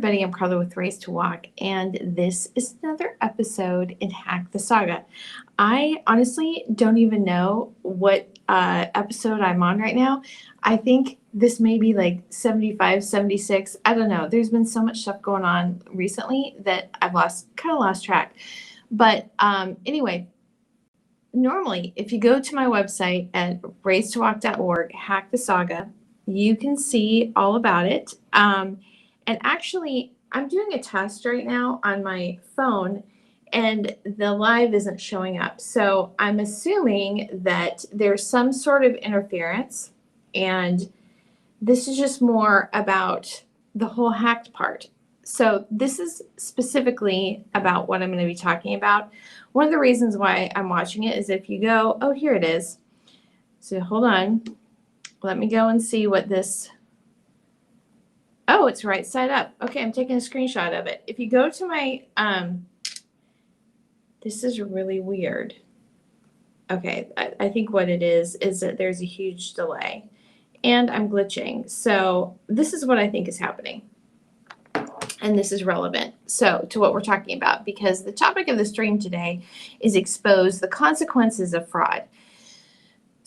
everybody. I'm Carla with Race to Walk, and this is another episode in Hack the Saga. I honestly don't even know what episode I'm on right now. I think this may be like 75, 76. I don't know. There's been so much stuff going on recently that I've kind of lost track. But anyway, normally, if you go to my website at racetowalk.org, Hack the Saga, you can see all about it. And actually, I'm doing a test right now on my phone, and the live isn't showing up. So I'm assuming that there's some sort of interference, and this is just more about the whole hacked part. So this is specifically about what I'm going to be talking about. One of the reasons why I'm watching it is if you go, oh, here it is. So hold on. Let me go and see what this, oh, it's right side up. Okay, I'm taking a screenshot of it. If you go to my, this is really weird. Okay, I think what it is that there's a huge delay and I'm glitching. So this is what I think is happening. And this is relevant to what we're talking about, because the topic of the stream today is expose the consequences of fraud.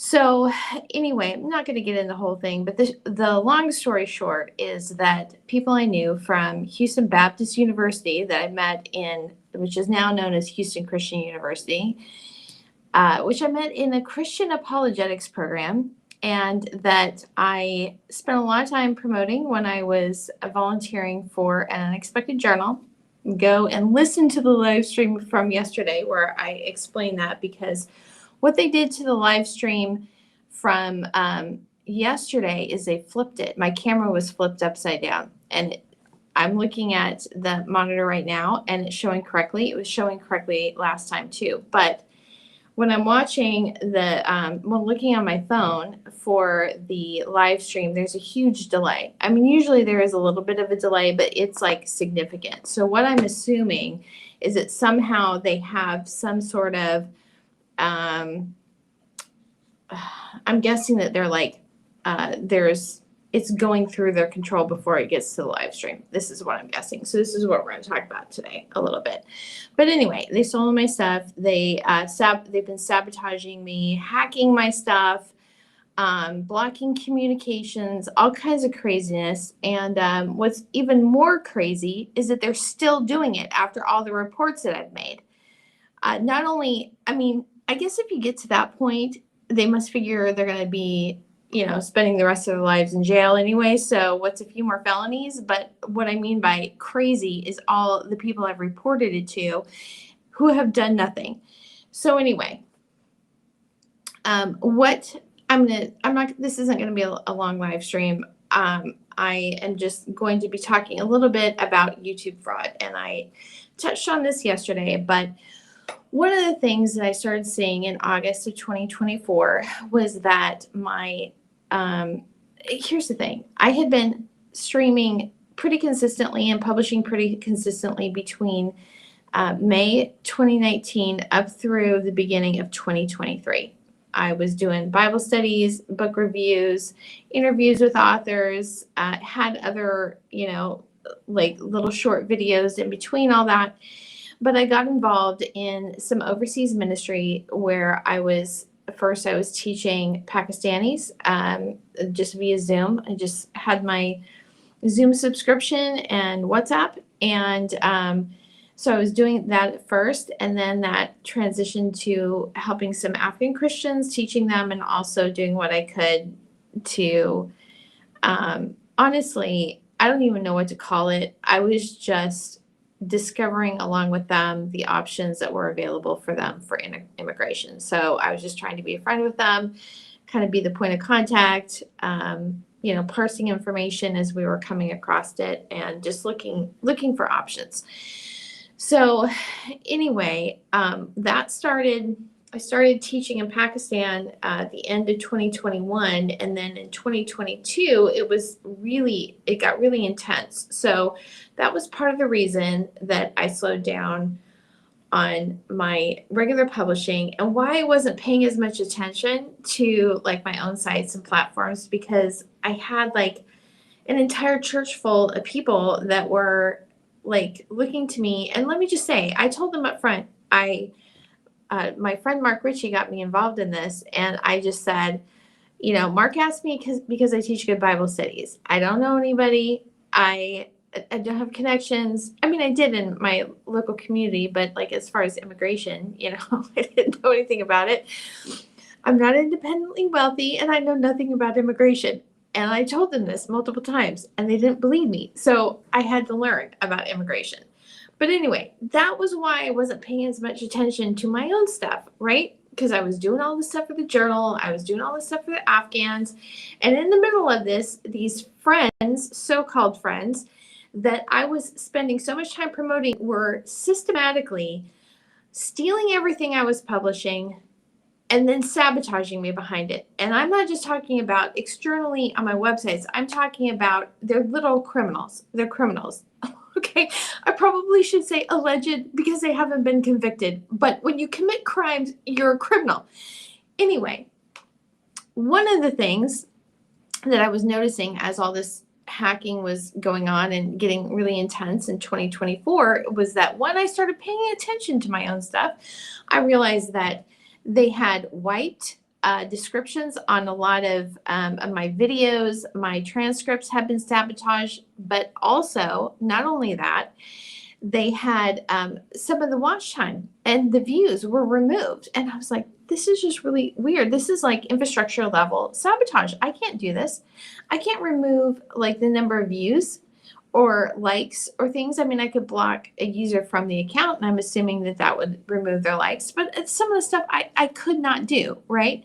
So anyway, I'm not going to get into the whole thing, but the long story short is that people I knew from Houston Baptist University that I met in, which is now known as Houston Christian University, which I met in a Christian apologetics program, and that I spent a lot of time promoting when I was volunteering for an Unexpected Journal. Go and listen to the live stream from yesterday where I explained that, because what they did to the live stream from yesterday is they flipped it. My camera was flipped upside down, and I'm looking at the monitor right now and it's showing correctly. It was showing correctly last time too, but when I'm watching when looking on my phone for the live stream, there's a huge delay. I mean, usually there is a little bit of a delay, but it's like significant. So what I'm assuming is that somehow they have some sort of, I'm guessing that they're like, it's going through their control before it gets to the live stream. This is what I'm guessing. So this is what we're going to talk about today a little bit. But anyway, they stole my stuff. They've been sabotaging me, hacking my stuff, blocking communications, all kinds of craziness. And what's even more crazy is that they're still doing it after all the reports that I've made. Not only, I mean, I guess if you get to that point, they must figure they're going to be, spending the rest of their lives in jail anyway. So what's a few more felonies? But what I mean by crazy is all the people I've reported it to who have done nothing. So anyway, this isn't going to be a long live stream. I am just going to be talking a little bit about YouTube fraud. And I touched on this yesterday, but one of the things that I started seeing in August of 2024 was that here's the thing. I had been streaming pretty consistently and publishing pretty consistently between May 2019 up through the beginning of 2023. I was doing Bible studies, book reviews, interviews with authors, had other, like little short videos in between all that. But I got involved in some overseas ministry where I was teaching Pakistanis just via Zoom. I just had my Zoom subscription and WhatsApp. And so I was doing that at first, and then that transitioned to helping some African Christians, teaching them, and also doing what I could to, honestly, I don't even know what to call it. I was just discovering along with them the options that were available for them for immigration. So I was just trying to be a friend with them, kind of be the point of contact, parsing information as we were coming across it, and just looking for options. So anyway, I started teaching in Pakistan at the end of 2021, and then in 2022, it got really intense. So that was part of the reason that I slowed down on my regular publishing, and why I wasn't paying as much attention to like my own sites and platforms, because I had an entire church full of people that were like looking to me. And let me just say, I told them up front, my friend Mark Ritchie got me involved in this, and I just said, Mark asked me because I teach good Bible studies. I don't know anybody. I don't have connections. I mean, I did in my local community, but like as far as immigration, I didn't know anything about it. I'm not independently wealthy, and I know nothing about immigration. And I told them this multiple times, and they didn't believe me. So I had to learn about immigration. But anyway, that was why I wasn't paying as much attention to my own stuff, right? Because I was doing all this stuff for the journal. I was doing all this stuff for the Afghans. And in the middle of this, these friends, so-called friends, that I was spending so much time promoting were systematically stealing everything I was publishing and then sabotaging me behind it. And I'm not just talking about externally on my websites. I'm talking about they're little criminals. They're criminals. Okay. I probably should say alleged because they haven't been convicted. But when you commit crimes, you're a criminal. Anyway, one of the things that I was noticing as all this hacking was going on and getting really intense in 2024 was that when I started paying attention to my own stuff, I realized that they had wiped descriptions on a lot of my videos. My transcripts have been sabotaged, but also not only that, they had some of the watch time and the views were removed. And I was like, this is just really weird. This is like infrastructure level sabotage. I can't do this. I can't remove like the number of views or likes or things. I mean, I could block a user from the account, and I'm assuming that that would remove their likes, but it's some of the stuff I could not do, right?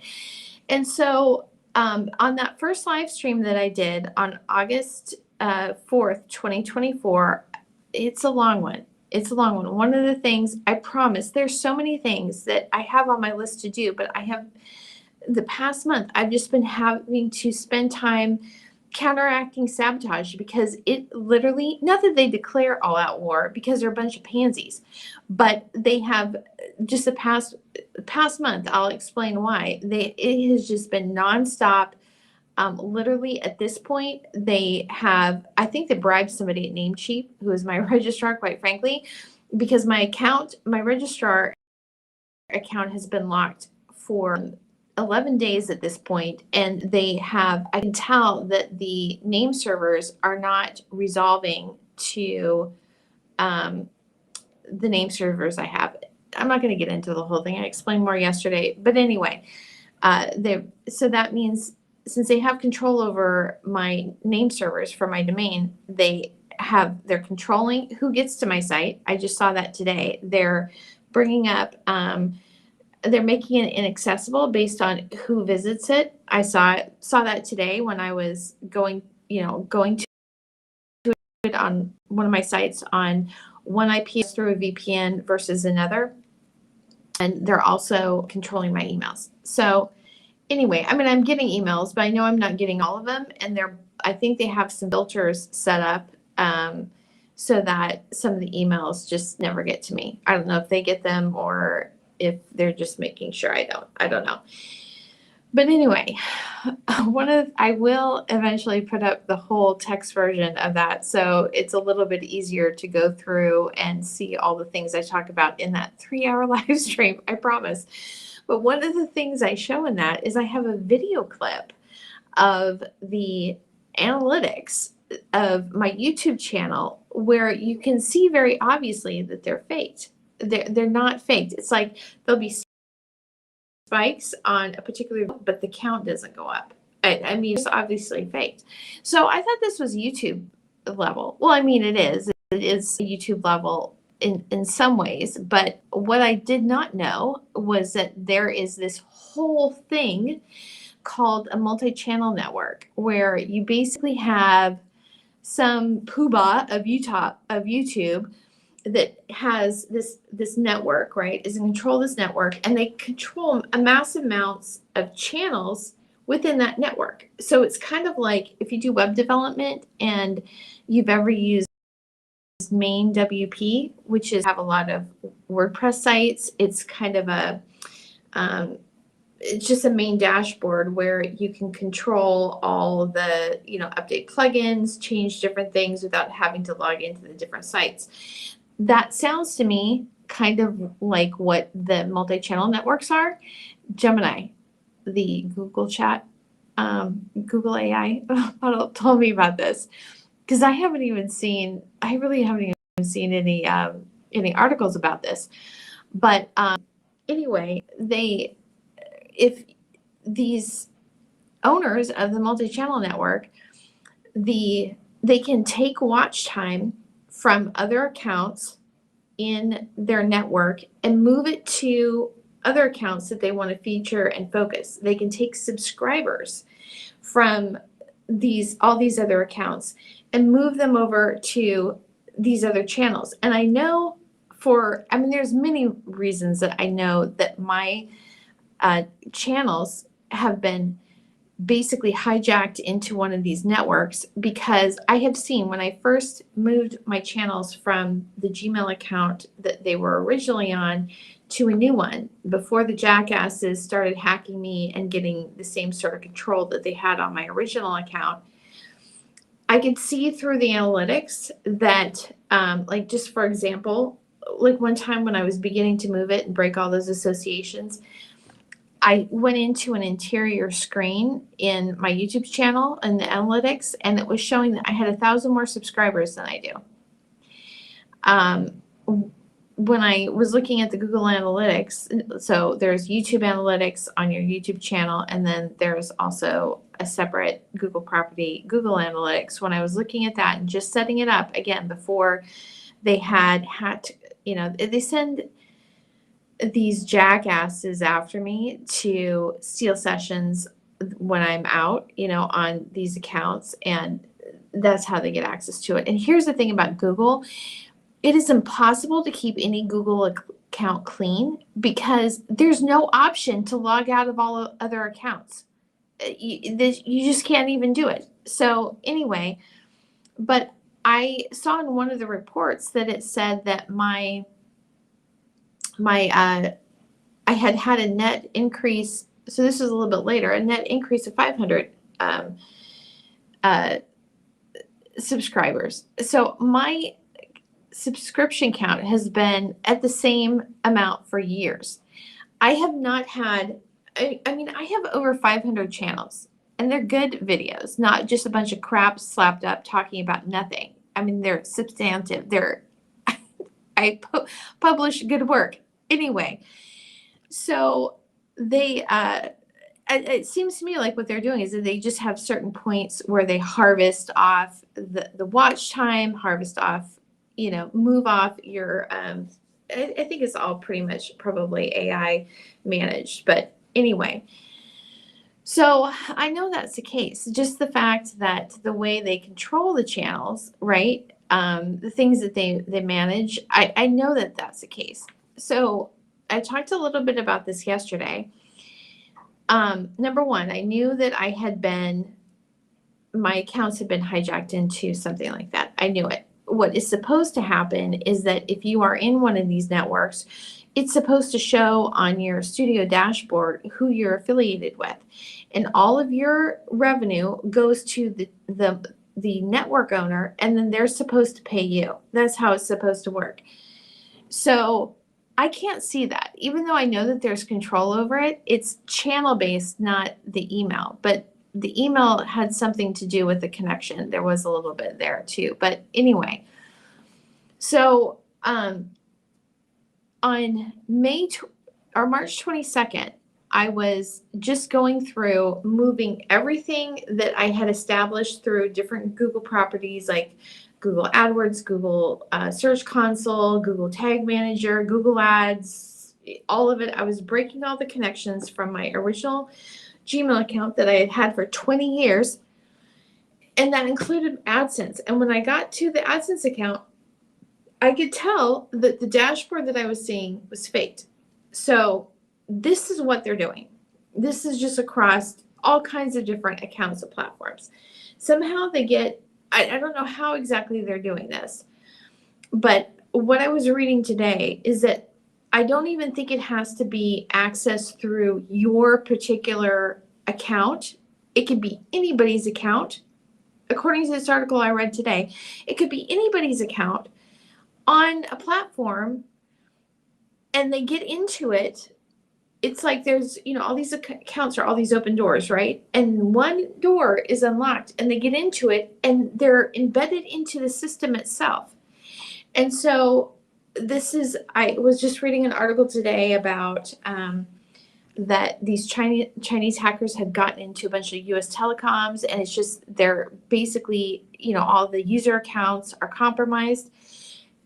And so on that first live stream that I did on August 4th, 2024, it's a long one. It's a long one. One of the things, I promise, there's so many things that I have on my list to do, but the past month, I've just been having to spend time counteracting sabotage because it literally, not that they declare all out war because they're a bunch of pansies, but they have just the past month, I'll explain why. It has just been nonstop. Literally at this point, I think they bribed somebody at Namecheap, who is my registrar, quite frankly, because my registrar account has been locked for 11 days at this point, and I can tell that the name servers are not resolving to the name servers I have. I'm not going to get into the whole thing. I explained more yesterday, but anyway, so that means since they have control over my name servers for my domain, they're controlling who gets to my site. I just saw that today. They're bringing up, they're making it inaccessible based on who visits it. I saw that today when I was going to it on one of my sites on one IP through a VPN versus another. And they're also controlling my emails. So anyway, I mean, I'm getting emails, but I know I'm not getting all of them. And I think they have some filters set up so that some of the emails just never get to me. I don't know if they get them or if they're just making sure I don't. I don't know. But anyway, I will eventually put up the whole text version of that. So it's a little bit easier to go through and see all the things I talk about in that 3-hour live stream, I promise. But one of the things I show in that is I have a video clip of the analytics of my YouTube channel where you can see very obviously that they're faked. They're not faked. It's like there'll be spikes on a particular, but the count doesn't go up. I mean, it's obviously faked. So I thought this was YouTube level. Well, I mean, it is. It is YouTube level in some ways. But what I did not know was that there is this whole thing called a multi-channel network where you basically have some poobah of YouTube that has this network, right, is in control of this network, and they control a massive amounts of channels within that network. So it's kind of like if you do web development and you've ever used MainWP, which is have a lot of WordPress sites. It's kind of a it's just a main dashboard where you can control all the, update plugins, change different things without having to log into the different sites. That sounds to me kind of like what the multi-channel networks are. Gemini, the Google chat, Google AI told me about this, because I really haven't even seen any articles about this. But anyway, if these owners of the multi-channel network, they can take watch time from other accounts in their network and move it to other accounts that they want to feature and focus. They can take subscribers from all these other accounts and move them over to these other channels. And I know there's many reasons that I know that my channels have been basically hijacked into one of these networks, because I have seen when I first moved my channels from the Gmail account that they were originally on to a new one, before the jackasses started hacking me and getting the same sort of control that they had on my original account, I could see through the analytics that, like, just for example, like one time when I was beginning to move it and break all those associations, I went into an interior screen in my YouTube channel and the analytics, and it was showing that I had 1,000 more subscribers than I do. When I was looking at the Google Analytics, so there's YouTube Analytics on your YouTube channel, and then there's also a separate Google property, Google Analytics. When I was looking at that and just setting it up, again, before they had hacked, they send these jackasses after me to steal sessions when I'm out, on these accounts, and that's how they get access to it. And here's the thing about Google. It is impossible to keep any Google account clean, because there's no option to log out of all other accounts. You just can't even do it. So anyway, but I saw in one of the reports that it said that I had a net increase. So this is a little bit later, a net increase of 500 subscribers. So my subscription count has been at the same amount for years. I have not had, I have over 500 channels, and they're good videos, not just a bunch of crap slapped up talking about nothing. They're substantive. I publish good work. Anyway, so it seems to me like what they're doing is that they just have certain points where they harvest off the watch time, harvest off, move off your, I think it's all pretty much probably AI managed. But anyway, so I know that's the case. Just the fact that the way they control the channels, right? The things that they manage, I know that that's the case. So I talked a little bit about this yesterday. Number one, I knew that my accounts had been hijacked into something like that. I knew it. What is supposed to happen is that if you are in one of these networks, it's supposed to show on your studio dashboard who you're affiliated with, and all of your revenue goes to the network owner, and then they're supposed to pay you. That's how it's supposed to work. So I can't see that. Even though I know that there's control over it, it's channel based, not the email. But the email had something to do with the connection. There was a little bit there too. But anyway, so on March 22nd, I was just going through moving everything that I had established through different Google properties like Google AdWords, Google Search Console, Google Tag Manager, Google Ads, all of it. I was breaking all the connections from my original Gmail account that I had had for 20 years, and that included AdSense. And when I got to the AdSense account, I could tell that the dashboard that I was seeing was faked. So this is what they're doing. This is just across all kinds of different accounts and platforms. Somehow they get, I don't know how exactly they're doing this, but what I was reading today is that I don't even think it has to be accessed through your particular account. It could be anybody's account. According to this article I read today, it could be anybody's account on a platform, and they get into it. It's like there's, all these accounts are all these open doors, right? And one door is unlocked and they get into it and they're embedded into the system itself. And so I was just reading an article today about that these Chinese hackers had gotten into a bunch of US telecoms, and it's just, they're basically, all the user accounts are compromised.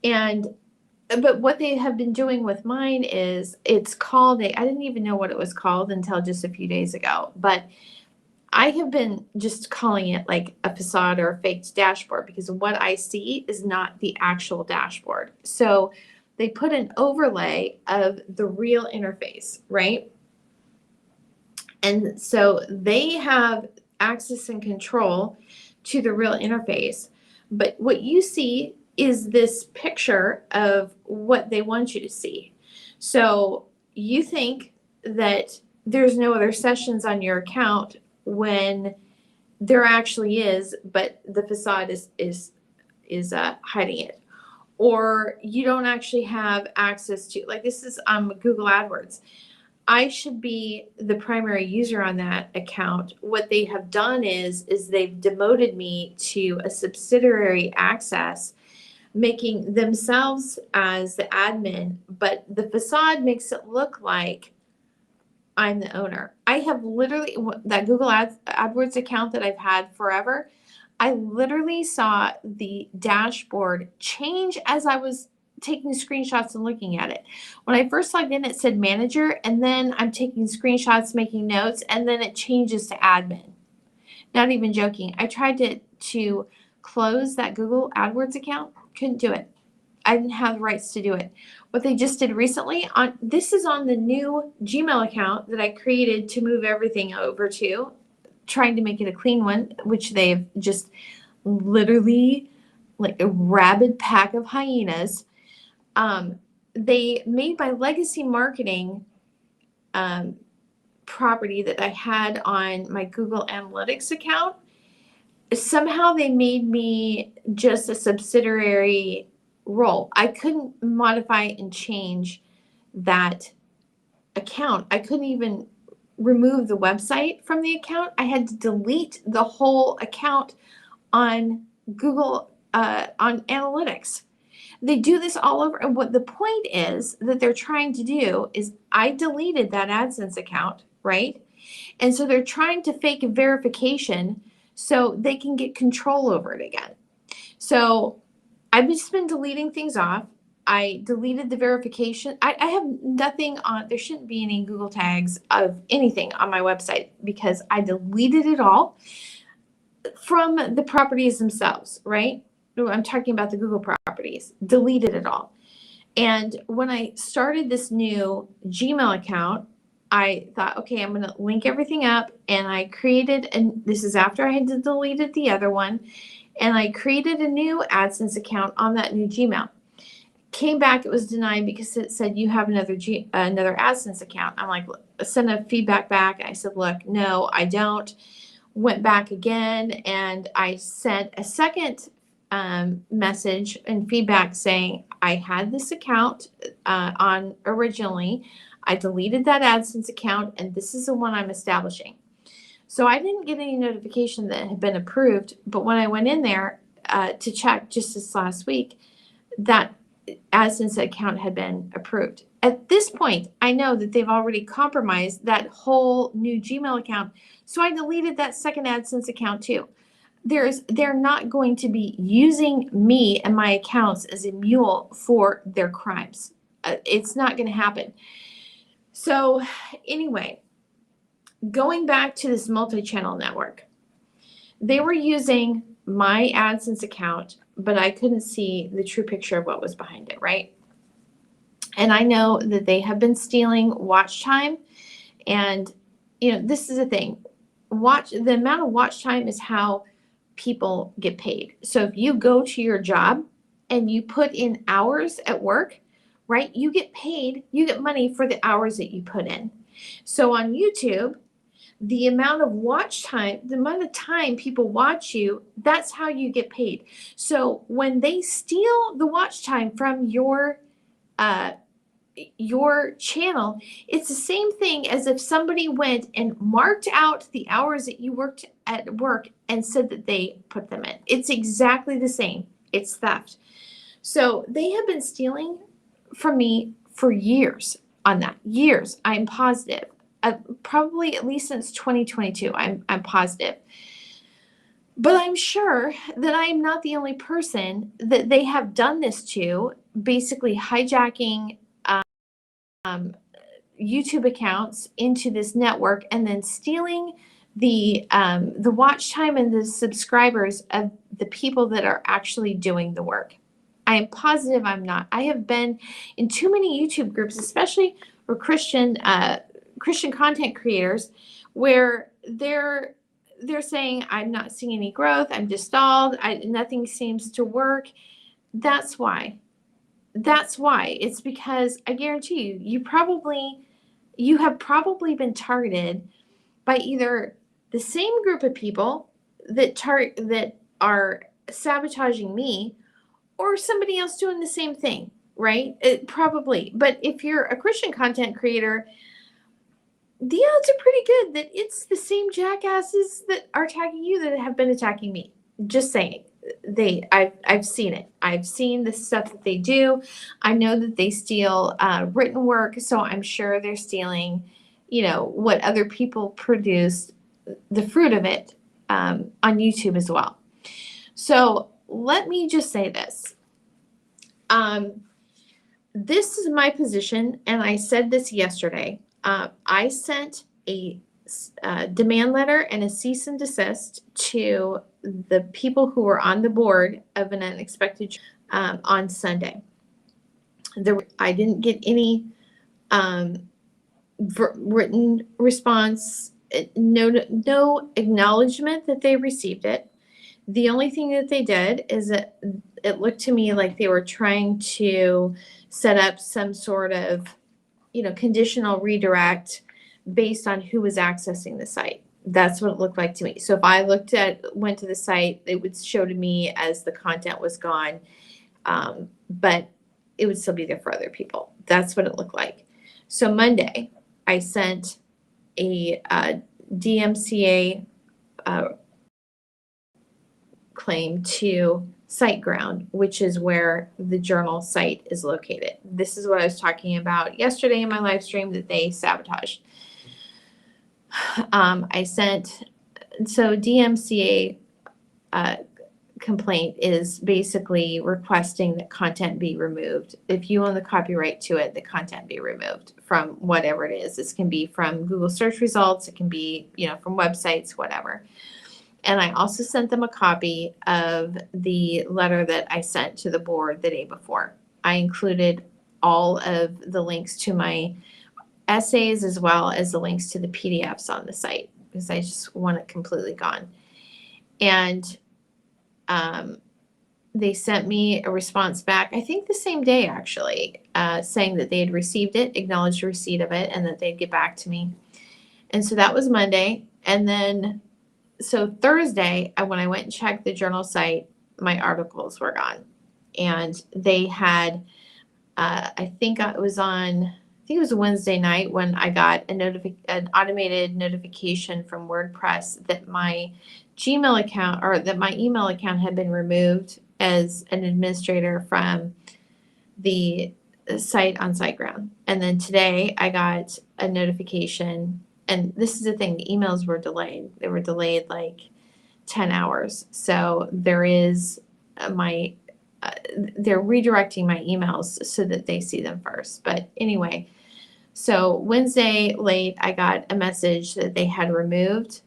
But what they have been doing with mine is, it's called I didn't even know what it was called until just a few days ago, but I have been just calling it like a facade or a faked dashboard, because what I see is not the actual dashboard. So they put an overlay of the real interface, right? And so they have access and control to the real interface. But what you see is this picture of what they want you to see. So you think that there's no other sessions on your account when there actually is, but the facade is hiding it. Or you don't actually have access to, like, this is Google AdWords. I should be the primary user on that account. What they have done is they've demoted me to a subsidiary access, making themselves as the admin, but the facade makes it look like I'm the owner. I have literally, that Google AdWords account that I've had forever, I literally saw the dashboard change as I was taking screenshots and looking at it. When I first logged in, it said manager, and then I'm taking screenshots, making notes, and then it changes to admin. Not even joking. I tried to close that Google AdWords account, couldn't do it. I didn't have the rights to do it. What they just did recently, this is on the new Gmail account that I created to move everything over to, trying to make it a clean one, which they've just literally, like a rabid pack of hyenas. They made my legacy marketing property that I had on my Google Analytics account. Somehow they made me just a subsidiary role. I couldn't modify and change that account. I couldn't even remove the website from the account. I had to delete the whole account on Google, on Analytics. They do this all over. And what the point is that they're trying to do is, I deleted that AdSense account, right? And so they're trying to fake a verification so they can get control over it again. So I've just been deleting things off. I deleted the verification. I have nothing on, there shouldn't be any Google tags of anything on my website, because I deleted it all from the properties themselves, right? I'm talking about the Google properties, deleted it all. And when I started this new Gmail account, I thought, okay, I'm going to link everything up. And I created, and this is after I had deleted the other one, and I created a new AdSense account on that new Gmail. Came back, it was denied because it said you have another AdSense account. I'm like, send a feedback back. I said, look, no, I don't. Went back again, and I sent a second message and feedback saying I had this account on originally. I deleted that AdSense account, and this is the one I'm establishing. So I didn't get any notification that it had been approved, but when I went in there to check just this last week, that AdSense account had been approved. At this point, I know that they've already compromised that whole new Gmail account, so I deleted that second AdSense account too. They're not going to be using me and my accounts as a mule for their crimes. It's not going to happen. So anyway, going back to this multi-channel network, they were using my AdSense account, but I couldn't see the true picture of what was behind it, right? And I know that they have been stealing watch time. And, this is the thing. The amount of watch time is how people get paid. So if you go to your job and you put in hours at work, right? You get paid, you get money for the hours that you put in. So on YouTube, the amount of watch time, the amount of time people watch you, that's how you get paid. So when they steal the watch time from your channel, it's the same thing as if somebody went and marked out the hours that you worked at work and said that they put them in. It's exactly the same. It's theft. So they have been stealing from me for years on that. Years. I'm positive. Probably at least since 2022. I'm positive. But I'm sure that I'm not the only person that they have done this to, basically hijacking YouTube accounts into this network and then stealing the watch time and the subscribers of the people that are actually doing the work. I am positive I'm not. I have been in too many YouTube groups, especially for Christian content creators, where they're saying I'm not seeing any growth. I'm just stalled. Nothing seems to work. That's why. It's because I guarantee you have probably been targeted by either the same group of people that are sabotaging me, or somebody else doing the same thing, right? Probably. But if you're a Christian content creator, the odds are pretty good that it's the same jackasses that are attacking you that have been attacking me. Just saying. I've seen it. I've seen the stuff that they do. I know that they steal written work, so I'm sure they're stealing, what other people produce, the fruit of it, on YouTube as well. So let me just say this. This is my position, and I said this yesterday. I sent a demand letter and a cease and desist to the people who were on the board of an unexpected on Sunday. I didn't get any written response, no acknowledgement that they received it. The only thing that they did is that it looked to me like they were trying to set up some sort of, conditional redirect based on who was accessing the site. That's what it looked like to me. So if I went to the site, it would show to me as the content was gone, but it would still be there for other people. That's what it looked like. So Monday, I sent a DMCA claim to SiteGround, which is where the journal site is located. This is what I was talking about yesterday in my live stream that they sabotaged. So DMCA complaint is basically requesting that content be removed. If you own the copyright to it, the content be removed from whatever it is. This can be from Google search results. It can be, from websites, whatever. And I also sent them a copy of the letter that I sent to the board the day before. I included all of the links to my essays as well as the links to the PDFs on the site because I just want it completely gone. And they sent me a response back, I think the same day actually, saying that they had received it, acknowledged receipt of it, and that they'd get back to me. And so that was Monday. And then so Thursday, when I went and checked the journal site, my articles were gone. And they had, I think it was a Wednesday night when I got an automated notification from WordPress that my Gmail account or that my email account had been removed as an administrator from the site on SiteGround. And then today I got a notification. And this is the thing, the emails were delayed. They were delayed like 10 hours. So there is they're redirecting my emails so that they see them first. But anyway, so Wednesday late, I got a message that they had removed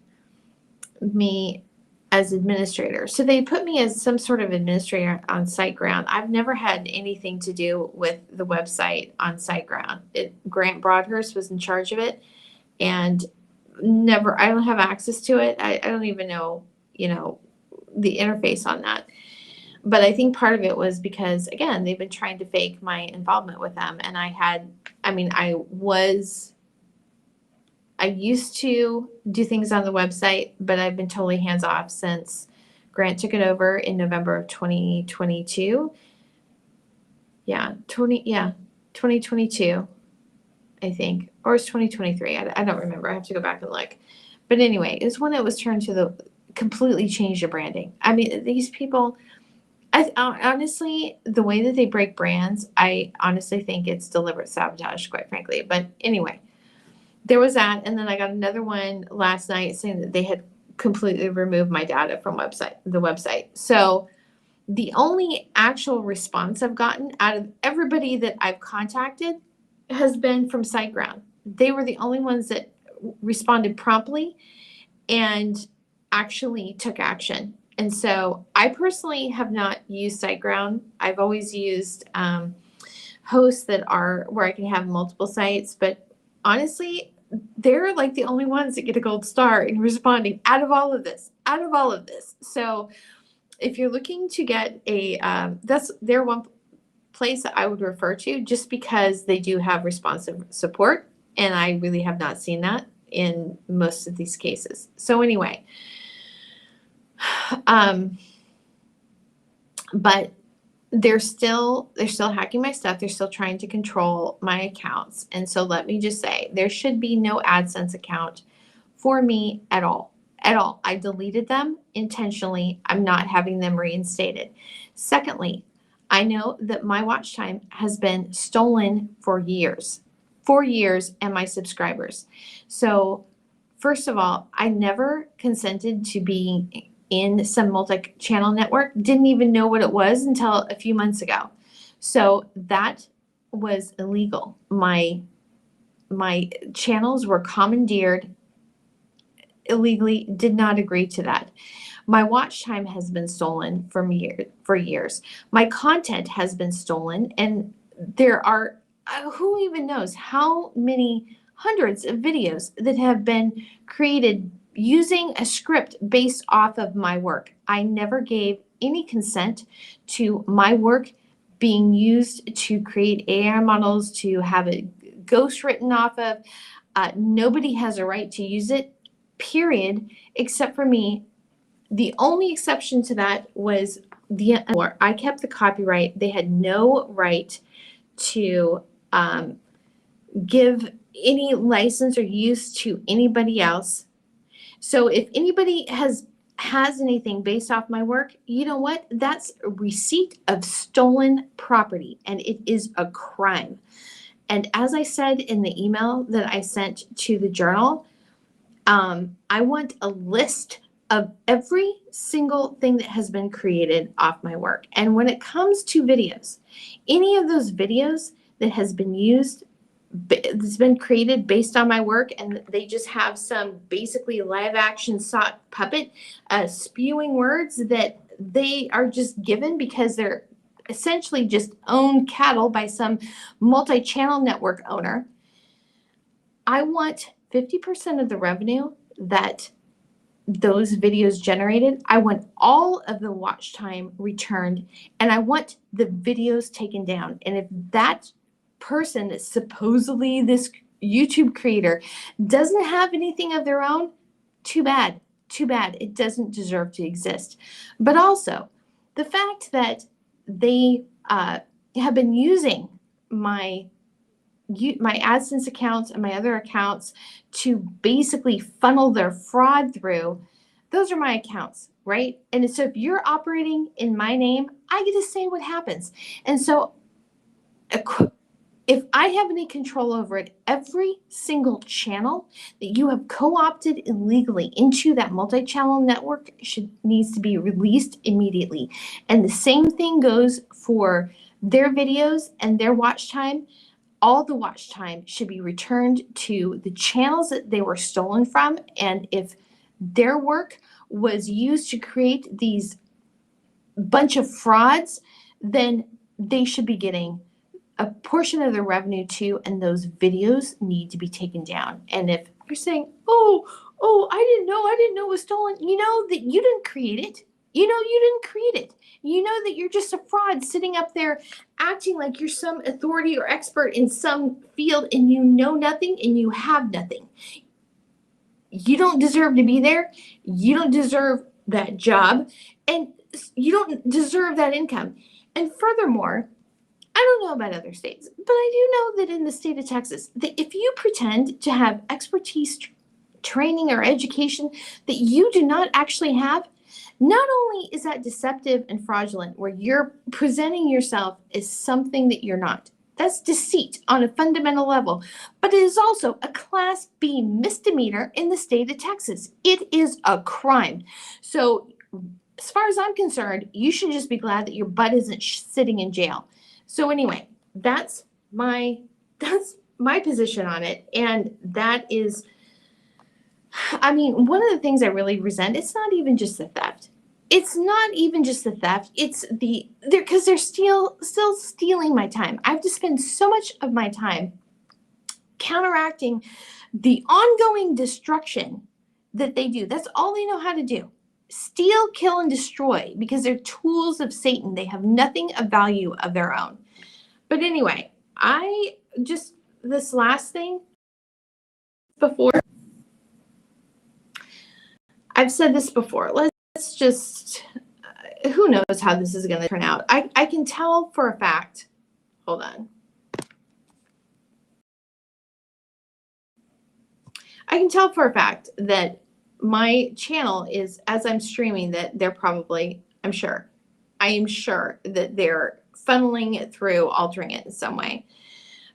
me as administrator. So they put me as some sort of administrator on SiteGround. I've never had anything to do with the website on SiteGround. Grant Broadhurst was in charge of it. And I don't have access to it. I don't even know, the interface on that. But I think part of it was because, again, they've been trying to fake my involvement with them. And I used to do things on the website, but I've been totally hands off since Grant took it over in November of 2022. Yeah, 2022, I think, or it's 2023. I don't remember. I have to go back and look. But anyway, it was when it was turned to the completely change your branding. I mean, these people, I honestly, the way that they break brands, I honestly think it's deliberate sabotage, quite frankly. But anyway, there was that, and then I got another one last night saying that they had completely removed my data from the website. So the only actual response I've gotten out of everybody that I've contacted has been from SiteGround. They were the only ones that responded promptly and actually took action. And so I personally have not used SiteGround. I've always used hosts that are where I can have multiple sites, but honestly, they're like the only ones that get a gold star in responding out of all of this. So if you're looking to get they're one place that I would refer to, just because they do have responsive support, and I really have not seen that in most of these cases. So anyway, but they're still hacking my stuff. They're still trying to control my accounts. And so let me just say, there should be no AdSense account for me at all. I deleted them intentionally. I'm not having them reinstated. Secondly, I know that my watch time has been stolen for years, and my subscribers. So first of all, I never consented to being in some multi-channel network. Didn't even know what it was until a few months ago. So that was illegal. My channels were commandeered illegally, did not agree to that. My watch time has been stolen for years. My content has been stolen, and there are, who even knows how many hundreds of videos that have been created using a script based off of my work. I never gave any consent to my work being used to create AI models, to have a ghost written off of. Nobody has a right to use it, period, except for me. The only exception to that was I kept the copyright. They had no right to give any license or use to anybody else. So if anybody has anything based off my work, you know what? That's a receipt of stolen property, and it is a crime. And as I said in the email that I sent to the journal, I want a list of every single thing that has been created off my work. And when it comes to videos, any of those videos that has been used, that's been created based on my work, and they just have some basically live action sock puppet spewing words that they are just given because they're essentially just owned cattle by some multi-channel network owner. I want 50% of the revenue that those videos generated. I want all of the watch time returned, and I want the videos taken down. And if that person is supposedly this YouTube creator doesn't have anything of their own, too bad. It doesn't deserve to exist. But also, the fact that they have been using my AdSense accounts and my other accounts to basically funnel their fraud through, those are my accounts, right? And so if you're operating in my name, I get to say what happens. And so if I have any control over it, every single channel that you have co-opted illegally into that multi-channel network needs to be released immediately. And the same thing goes for their videos and their watch time. All the watch time should be returned to the channels that they were stolen from. And if their work was used to create these bunch of frauds, then they should be getting a portion of their revenue too, and those videos need to be taken down. And if you're saying, oh, I didn't know it was stolen, you know that you didn't create it. You know you didn't create it. You know that you're just a fraud sitting up there acting like you're some authority or expert in some field, and you know nothing and you have nothing. You don't deserve to be there. You don't deserve that job, and you don't deserve that income. And furthermore, I don't know about other states, but I do know that in the state of Texas, that if you pretend to have expertise, training, or education that you do not actually have, not only is that deceptive and fraudulent, where you're presenting yourself as something that you're not, that's deceit on a fundamental level, but it is also a Class B misdemeanor in the state of Texas. It is a crime. So, as far as I'm concerned, you should just be glad that your butt isn't sitting in jail. So anyway, that's my position on it, and that is, I mean, one of the things I really resent, it's not even just the theft. It's not even just the theft. It's because they're still stealing my time. I have to spend so much of my time counteracting the ongoing destruction that they do. That's all they know how to do. Steal, kill, and destroy, because they're tools of Satan. They have nothing of value of their own. But anyway, this last thing before, I've said this before. Let's just, who knows how this is going to turn out. I can tell for a fact, hold on. I can tell for a fact that my channel is, as I'm streaming, that they're probably, I am sure that they're funneling it through, altering it in some way.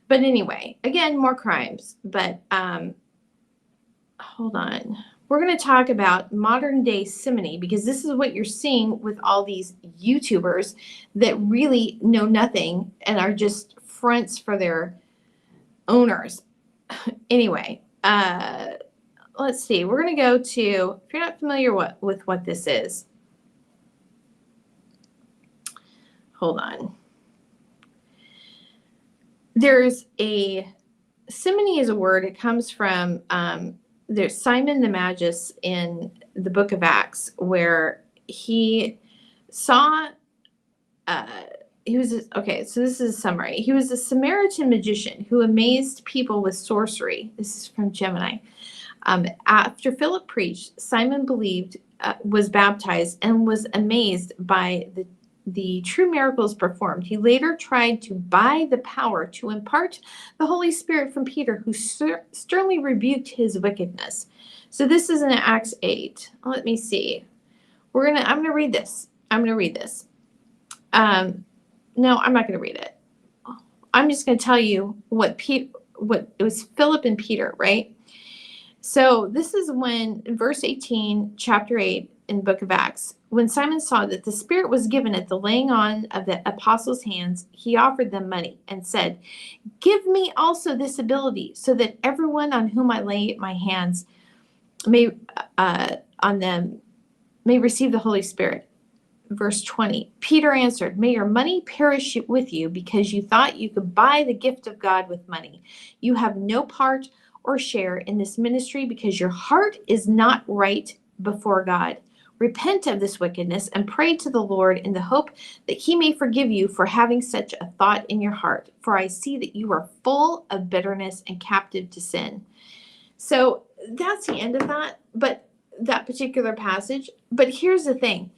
But anyway, again, more crimes. But hold on. We're going to talk about modern day simony, because this is what you're seeing with all these YouTubers that really know nothing and are just fronts for their owners. Anyway, let's see. We're going to go to, if you're not familiar with what this is, hold on. There's simony is a word. It comes from, there's Simon the Magus in the book of Acts, where he saw, so this is a summary. He was a Samaritan magician who amazed people with sorcery. This is from Gemini. After Philip preached, Simon believed, was baptized, and was amazed by the true miracles performed. He later tried to buy the power to impart the Holy Spirit from Peter, who sternly rebuked his wickedness. So this is in Acts 8. Let me see. I'm going to read this. No, I'm not going to read it. I'm just going to tell you what it was, Philip and Peter, right? So this is when, verse 18, chapter 8 in the book of Acts, when Simon saw that the Spirit was given at the laying on of the apostles' hands, he offered them money and said, "Give me also this ability, so that everyone on whom I lay my hands may receive the Holy Spirit." Verse 20, Peter answered, "May your money perish with you, because you thought you could buy the gift of God with money. You have no part or share in this ministry, because your heart is not right before God. Repent of this wickedness and pray to the Lord in the hope that he may forgive you for having such a thought in your heart. For I see that you are full of bitterness and captive to sin." So that's the end of that particular passage. But here's the thing.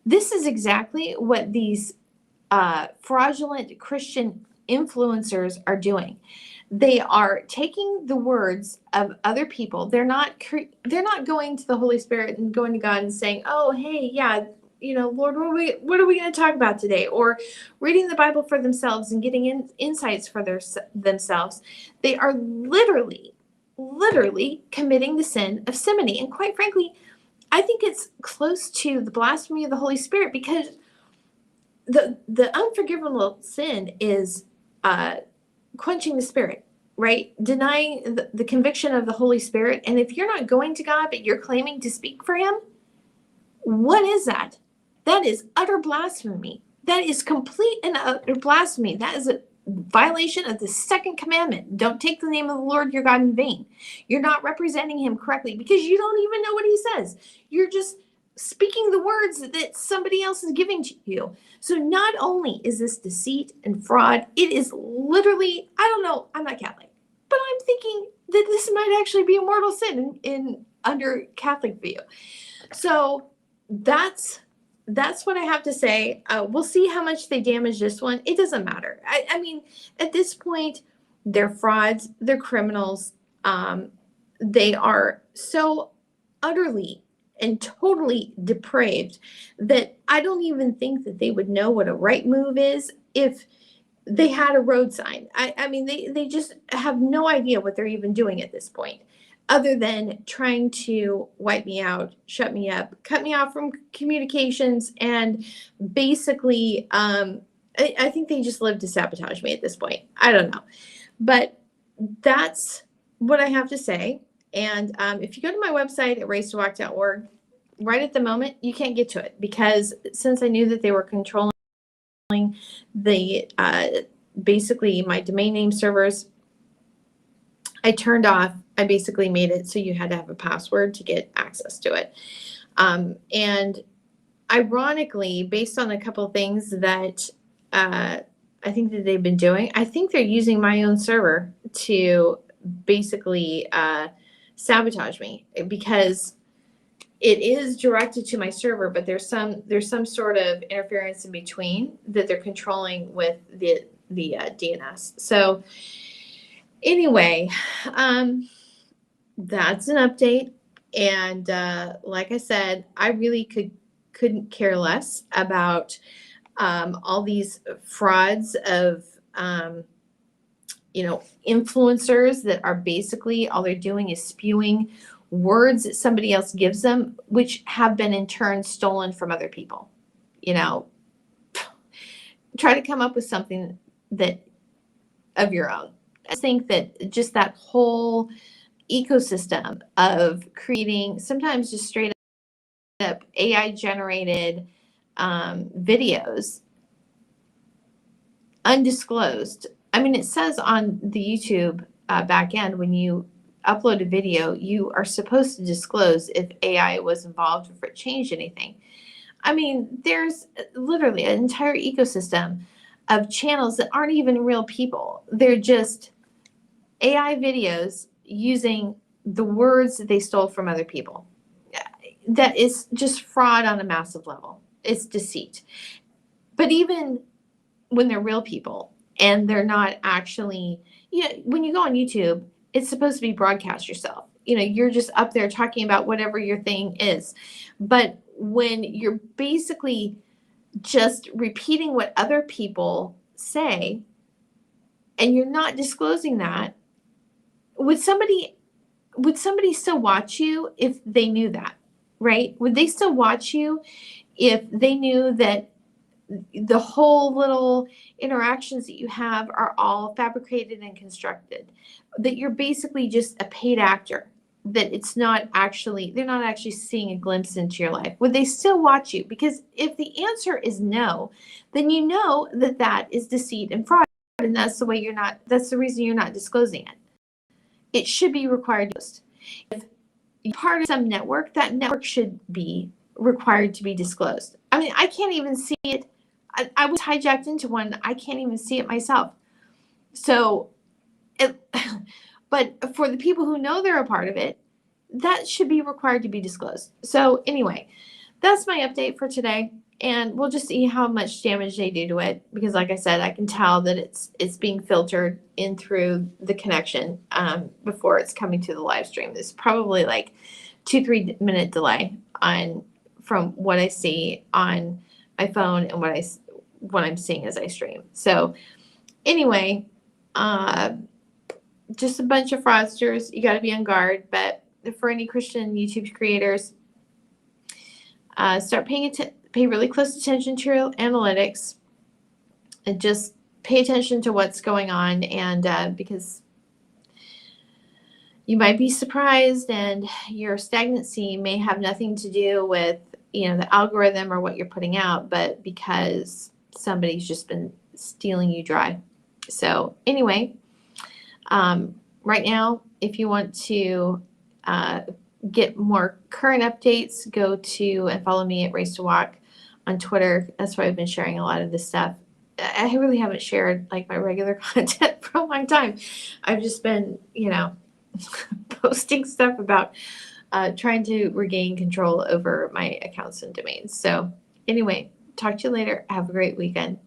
This is exactly what these fraudulent Christian influencers are doing. They are taking the words of other people. They're not going to the Holy Spirit and going to God and saying, "Oh, hey, yeah, Lord, what are we going to talk about today?" Or reading the Bible for themselves and getting insights for themselves. They are literally committing the sin of simony. And quite frankly, I think it's close to the blasphemy of the Holy Spirit, because the unforgivable sin is quenching the Spirit, right? Denying the conviction of the Holy Spirit. And if you're not going to God, but you're claiming to speak for him, what is that? That is utter blasphemy. That is complete and utter blasphemy. That is a violation of the second commandment. Don't take the name of the Lord your God in vain. You're not representing him correctly, because you don't even know what he says. You're just speaking the words that somebody else is giving to you. So not only is this deceit and fraud, it is literally, I don't know, I'm not Catholic, but I'm thinking that this might actually be a mortal sin in under Catholic view. So that's what I have to say. We'll see how much they damage this one. It doesn't matter. I mean, at this point, they're frauds, they're criminals. They are so utterly and totally depraved that I don't even think that they would know what a right move is if they had a road sign. I mean, they just have no idea what they're even doing at this point, other than trying to wipe me out, shut me up, cut me off from communications, and basically, I think they just live to sabotage me at this point. I don't know. But that's what I have to say. And if you go to my website at racetowalk.org, right at the moment, you can't get to it because since I knew that they were controlling the basically my domain name servers, I turned off. I basically made it so you had to have a password to get access to it. And ironically, based on a couple of things that I think that they've been doing, I think they're using my own server to basically sabotage me because it is directed to my server, but there's some sort of interference in between that they're controlling with the DNS. So anyway, that's an update. And like I said, I really couldn't care less about all these frauds of influencers that are basically all they're doing is spewing words that somebody else gives them, which have been in turn stolen from other people. Try to come up with something that of your own. I think that just that whole ecosystem of creating sometimes just straight up AI generated videos undisclosed. I mean, it says on the YouTube back end when you upload a video, you are supposed to disclose if AI was involved or if it changed anything. I mean, there's literally an entire ecosystem of channels that aren't even real people. They're just AI videos using the words that they stole from other people. That is just fraud on a massive level. It's deceit. But even when they're real people and they're not actually, when you go on YouTube, it's supposed to be broadcast yourself. You're just up there talking about whatever your thing is. But when you're basically just repeating what other people say and you're not disclosing that, would somebody still watch you if they knew that, right? Would they still watch you if they knew that the whole little interactions that you have are all fabricated and constructed, that you're basically just a paid actor, that they're not actually seeing a glimpse into your life? Would they still watch you? Because if the answer is no, then you know that is deceit and fraud, and that's the reason you're not disclosing it. It should be required to post. If you're part of some network, that network should be required to be disclosed. I mean, I can't even see it. I was hijacked into one. I can't even see it myself. So, but for the people who know they're a part of it, that should be required to be disclosed. So anyway, that's my update for today. And we'll just see how much damage they do to it. Because like I said, I can tell that it's being filtered in through the connection before it's coming to the live stream. There's probably like 2-3 minute delay from what I see on my phone and what I'm seeing as I stream. So anyway, just a bunch of fraudsters. You got to be on guard. But for any Christian YouTube creators, start pay really close attention to your analytics and just pay attention to what's going on. And because you might be surprised, and your stagnancy may have nothing to do with the algorithm or what you're putting out, but because somebody's just been stealing you dry. So anyway, right now, if you want to get more current updates, go to and follow me at Race to Walk on Twitter. That's where I've been sharing a lot of this stuff. I really haven't shared like my regular content for a long time. I've just been, posting stuff about trying to regain control over my accounts and domains. So anyway, talk to you later. Have a great weekend.